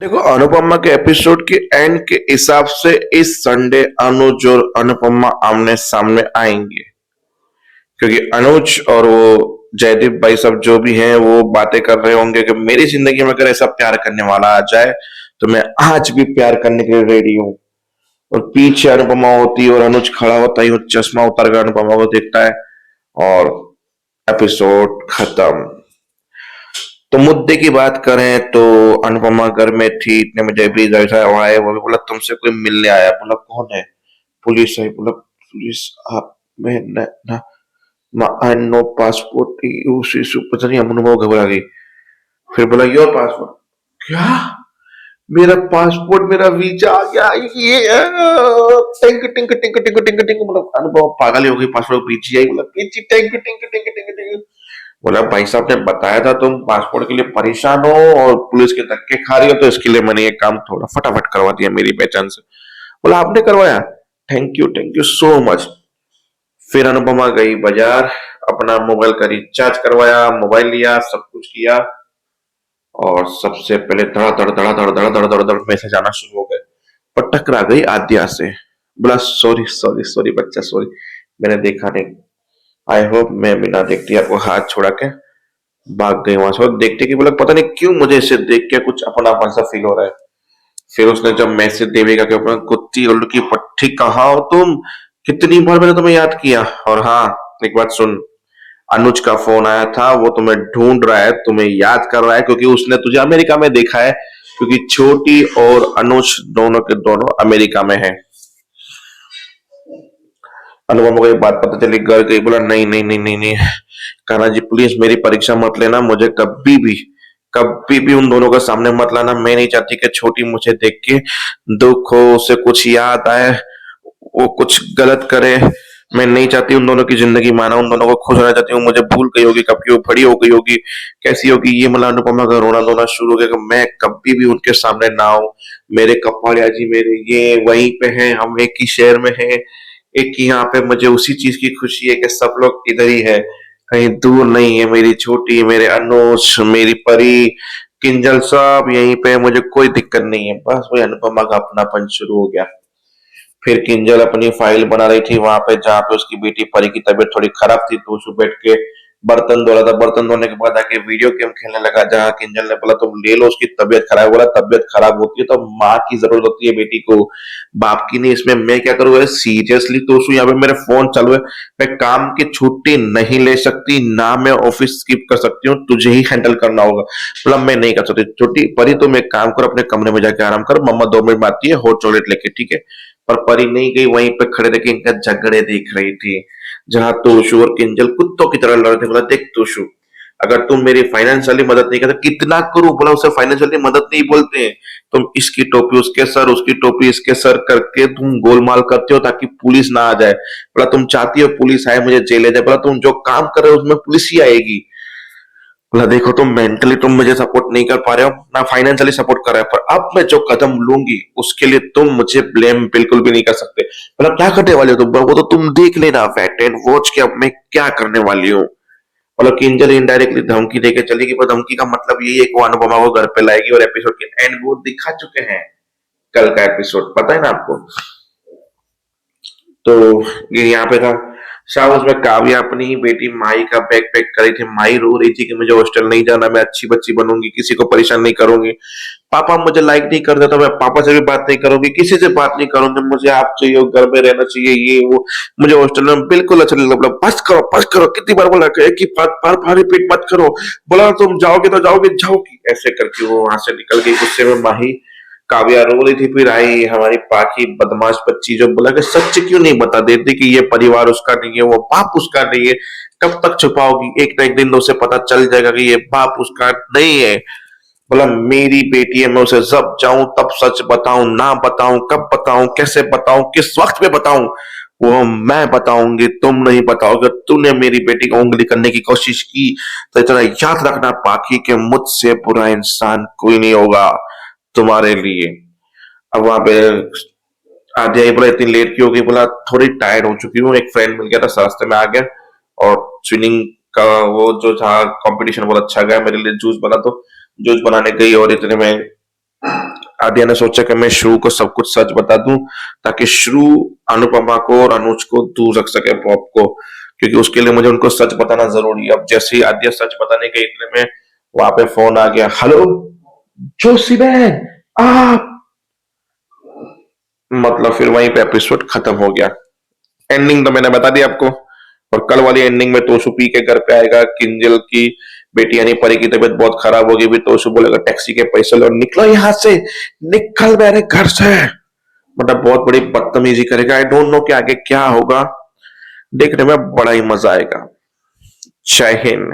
देखो, अनुपमा के एपिसोड के एंड के हिसाब से इस संडे अनुज और अनुपमा आमने सामने आएंगे। क्योंकि अनुज और वो जयदीप भाई सब जो भी हैं वो बातें कर रहे होंगे कि मेरी जिंदगी में अगर ऐसा प्यार करने वाला आ जाए तो मैं आज भी प्यार करने के लिए रेडी हूँ। और पीछे अनुपमा होती है और अनुज खड़ा होता है और चश्मा उतार कर अनुपमा को देखता है और एपिसोड खत्म। तो मुद्दे की बात करें तो अनुपमा घर में थी, इतने में जयप्रीत बैठा हुआ है। वो भी बोला तुमसे कोई मिलने आया। बोला कौन है? पुलिस है। बोला पुलिस? आप मैं आई नो पासपोर्ट उसी पता नहीं। अनुपमा घबरा गई। फिर बोला योर पासपोर्ट? क्या? मेरा पासपोर्ट, मेरा वीजा आ गया ये? Tank tank tank tank tank tank. मतलब अनुपमा पागल हो गई। पासपोर्ट पीछे आई। बोला पीछे tank tank tank tank tank. बोला भाई साहब ने बताया था तुम पासपोर्ट के लिए परेशान हो और पुलिस के धक्के खा रही हो, तो इसके लिए मैंने ये काम थोड़ा फटाफट करवा दिया मेरी पहचान से। बोला आपने करवाया? Thank you so much. फिर अनुपमा गई बाजार, अपना मोबाइल का रिचार्ज करवाया, मोबाइल लिया, सब कुछ किया और सबसे पहले धड़ा धड़ धड़ा धड़ धड़ा धड़ धड़ धड़ मैसेज आना शुरू हो गए। पर टकरा गई आद्या से। बोला सॉरी सॉरी सॉरी बच्चा सॉरी, मैंने देखा नहीं। आई होप मैं बिना देखती आपको हाथ छोड़ा के भाग गई वहां से। और देखते कि बोला पता नहीं क्यों मुझे इसे देख के कुछ अपनापन सा फील हो रहा है। फिर उसने जब मैसेज देविका के ऊपर कुत्ती उल्लू की पट्टी, कहा हो तुम? कितनी बार मैंने तुम्हें याद किया। और हाँ, एक बात सुन, अनुज का फोन आया था, वो तुम्हें ढूंढ रहा है, तुम्हें याद कर रहा है क्योंकि उसने तुझे अमेरिका में देखा है। क्योंकि छोटी और अनुज दोनों के दोनों अमेरिका में है। अनुपमा को ये बात पता चली, घर गई। बोला नहीं नहीं नहीं नहीं नहीं कान्हा जी प्लीज मेरी परीक्षा मत लेना, मुझे कभी भी उन दोनों के सामने मत लाना। मैं नहीं चाहती कि छोटी मुझे देख के दुख हो, उसे कुछ याद आए, वो कुछ गलत करे। मैं नहीं चाहती उन दोनों की जिंदगी माना, उन दोनों को खुश होना चाहती हूँ। मुझे भूल गई होगी, कब की वो बड़ी हो गई होगी, कैसी होगी ये। मतलब अनुपमा का रोना धोना शुरू हो गया कि मैं कभी भी उनके सामने ना आऊं। मेरे कपाड़िया जी मेरे ये वहीं पे हैं, हम एक ही शहर में हैं, एक ही यहाँ पे। मुझे उसी चीज की खुशी है कि सब लोग इधर ही है, कहीं दूर नहीं है। मेरी छोटी, मेरे अनुज, मेरी परी, किंजल सब यहीं पे, मुझे कोई दिक्कत नहीं है। बस वही अनुपमा का अपनापन शुरू हो गया। फिर किंजल अपनी फाइल बना रही थी वहां पे जहाँ पे उसकी बेटी परी की तबीयत थोड़ी खराब थी, तो उसको बैठ के बर्तन धो रहा था। बर्तन धोने के बाद आके वीडियो गेम खेलने लगा। जहाँ किंजल ने बोला तुम ले लो, उसकी तबीयत खराब। बोला तबीयत खराब होती है तो माँ की जरूरत होती है बेटी को, बाप की नहीं। इसमें मैं क्या करूँ? सीरियसली तो यहाँ पे मेरे फोन चालू है, मैं काम की छुट्टी नहीं ले सकती ना, मैं ऑफिस स्किप कर सकती हूँ, तुझे ही हैंडल करना होगा। बोला मैं नहीं कर सकती। छोटी परी तुम एक काम करो, अपने कमरे में जाके आराम कर, मम्मा 2 मिनट में आती है हॉट चॉकलेट लेके, ठीक है? पर परी नहीं गई, वहीं पे खड़े देखे इनका झगड़े देख रही थी जहां तोशु और किंजल कुत्तों की तरह लड़ रहे थे। बोला देख तोशु, अगर तुम मेरी फाइनेंशियली मदद नहीं करते, कितना करूं? बोला उसे फाइनेंशियली मदद नहीं बोलते हैं, तुम इसकी टोपी उसके सर, उसकी टोपी इसके सर करके तुम गोलमाल करते हो ताकि पुलिस ना आ जाए। बोला तुम चाहती हो पुलिस आए, मुझे जेल ले जाए। बोला तुम जो काम कर रहे हो उसमें पुलिस ही आएगी। बोला देखो तुम मेंटली तुम मुझे सपोर्ट नहीं कर पा रहे हो ना फाइनेंशियली सपोर्ट कर रहे हो, पर अब मैं जो कदम लूंगी उसके लिए तुम मुझे ब्लेम बिल्कुल भी नहीं कर सकते। बोला क्या करने वाले हो तुम? बोला, वो तो तुम देख लेना वेट एंड वॉच के अब मैं क्या करने वाली हूँ। मतलब किंजल इनडायरेक्टली धमकी देके चली गई, पर धमकी का मतलब यही है कि वो अनुपमा को घर पे लाएगी। और एपिसोड के एंड वो दिखा चुके हैं, कल का एपिसोड पता है ना आपको। तो ये यहाँ पे था शाम, उसमें काव्या अपनी ही बेटी माही का बैग पैक कर रही थी। माही रो रही थी कि मुझे हॉस्टल नहीं जाना, मैं अच्छी बच्ची बनूंगी, किसी को परेशान नहीं करूंगी। पापा मुझे लाइक नहीं करते तो मैं पापा से भी बात नहीं करूंगी, किसी से बात नहीं करूंगी, मुझे आप चाहिए, घर में रहना चाहिए, ये वो, मुझे हॉस्टल में बिल्कुल अच्छा नहीं लगता। बस करो, कितनी बार बोला कि बार रिपीट मत करो। बोला तुम जाओगे तो जाओगी। ऐसे करके वो वहां से निकल गई गुस्से में माही। काव्या रो रही थी। फिर आई हमारी पाखी बदमाश बच्ची जो बोला कि सच क्यों नहीं बता देती कि ये परिवार उसका नहीं है, वो बाप उसका नहीं है, कब तक छुपाओगी? एक ना एक दिन तो उसे पता चल जाएगा कि ये बाप उसका नहीं है। बोला मेरी बेटी है, मैं उसे जब चाहूं तब सच बताऊं, ना बताऊं, कब बताऊं, कैसे बताऊं, किस वक्त पे बताऊं, वो मैं बताऊंगी, तुम नहीं बताओगे। तूने मेरी बेटी को उंगली करने की कोशिश की तो इतना याद रखना पाखी कि मुझसे बुरा इंसान कोई नहीं होगा तुम्हारे लिए। अब वहां पे आधी आई। बोला इतनी लेट क्यों हो गई? बोला थोड़ी टायर्ड हो चुकी हूँ, एक फ्रेंड मिल गया था रास्ते में आ गया, और स्विमिंग का वो जो था कंपटीशन बहुत अच्छा गया मेरे लिए। जूस बना तो जूस बनाने गई और इतने में आद्या ने सोचा कि मैं श्रु को सब कुछ सच बता दूं ताकि श्रु अनुपमा को और अनुज को दूर रख सके बॉब को, क्योंकि उसके लिए मुझे उनको सच बताना जरूरी है। अब जैसे ही आद्या सच बताने के इतने में वहां पे फोन आ गया। हेलो जोशी बहन, आप, मतलब फिर वहीं पे एपिसोड खत्म हो गया। एंडिंग तो मैंने बता दी आपको। और कल वाली एंडिंग में तोशु पी के घर पे आएगा, किंजल की बेटी यानी परी की तबीयत बहुत खराब होगी, भी तोशु बोलेगा टैक्सी के पैसे लो, निकलो यहां से, निकल मेरे घर से, मतलब बहुत बड़ी बदतमीजी करेगा। आई डोंट नो कि आगे क्या होगा, देखने में बड़ा ही मजा आएगा। जय हिंद।